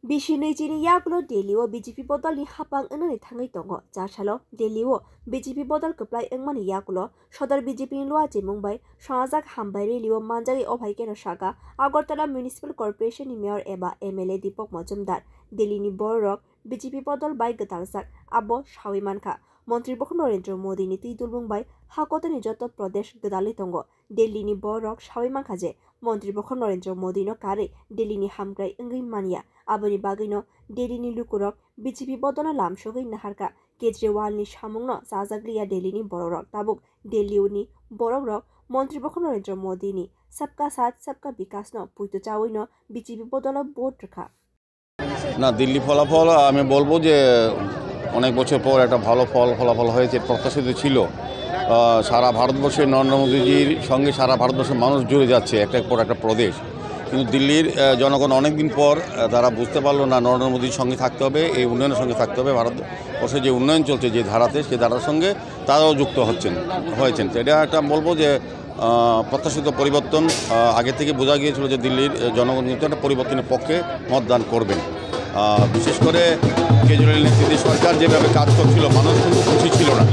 Bishinijini yagulo Delio BGP bodol ni hapang enani thangai tongo jachalo Delio BGP bodol keplai engmani yagulo sodar BGP lua jemungbai samajak hambai relio manjari obhai keno saka Agartala Municipal Corporation ni mayor eba MLA Deepak Majumdar Delhi ni borok BGP bodol bai getalsak abo shawi manka Mantri Bokho Narendra Modi ni tidulbungbai hakotani joto Pradesh gedali tongo Delhi ni borok shawi manka je Mantri Bokho Narendra Modi no kare Delhi ni hamgrai enggai mania aboni bagino Delhi ni lukurok BGP bodona lamsogoi naharka Kejriwal ni samungno sajagriya Delhi ni borok tabuk Delhi ni borok Mantri Bokho Narendra Modi ni सबका साथ सबका विकास न पुइतो चावई न BGP bodona board rakha না দিল্লি ফলাফল আমি বলবো যে অনেক বছর পর একটা ভালো ফলাফল হয়েছে প্রত্যাশিত ছিল সারা ভারতবর্ষে নরেন্দ্র মোদীজির সঙ্গে সারা ভারতবর্ষের মানুষ জুড়ে যাচ্ছে একটার পর একটা প্রদেশ কিন্তু দিল্লির জনগণ অনেক দিন পর তারা বুঝতে পারলো না নরেন্দ্র মোদীর সঙ্গে থাকতে হবে এই উন্নয়নের সঙ্গে থাকতে হবে ভারতবর্ষে যে উন্নয়ন চলছে যে ধারাতে সেই ধারার সঙ্গে তারাও যুক্ত হয়েছেন এটা একটা বলবো যে প্রত্যাশিত পরিবর্তন আগে থেকে বোঝা গিয়েছিল যে দিল্লির জনগণ কিন্তু একটা পরিবর্তনের পক্ষে মতদান করবেন বিশেষ করে কেজরিওয়াল নেতৃত্বে সরকার যেভাবে কাজ করছিল মানুষ কিন্তু খুশি ছিল না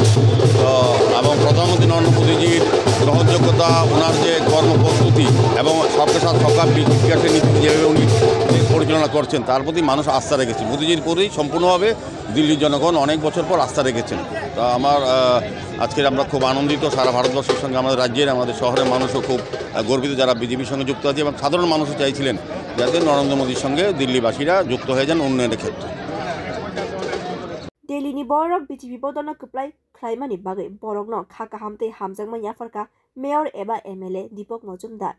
এবং প্রধানমন্ত্রী নরেন্দ্র মোদীজির গ্রহণযোগ্যতা ওনার যে কর্মপদ্ধতি এবং সবকে সাথে সরকার বিকাশের নীতি যেভাবে উনি পরিচালনা করছেন তার প্রতি মানুষ আস্থা রেখেছে মোদীজির প্রতি সম্পূর্ণভাবে দিল্লির জনগণ অনেক বছর পর আস্থা রেখেছেন তা আমার আজকের আমরা খুব আনন্দিত সারা ভারতবর্ষের সঙ্গে আমাদের রাজ্যের আমাদের শহরের মানুষও খুব গর্বিত যারা বিজেপির সঙ্গে যুক্ত আছে এবং সাধারণ মানুষও চাইছিলেন যাতে নরেন্দ্র মোদীর সঙ্গে দিল্লিবাসীরা যুক্ত হয়ে যান উন্নয়নের ক্ষেত্রে Delhi ni borok BGP bodona keplai khlaimani bagai borokno khaka hamte hamjangma yafarka mayor eba MLA Deepak Majumdar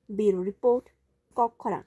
Bureau Report Kokkhorang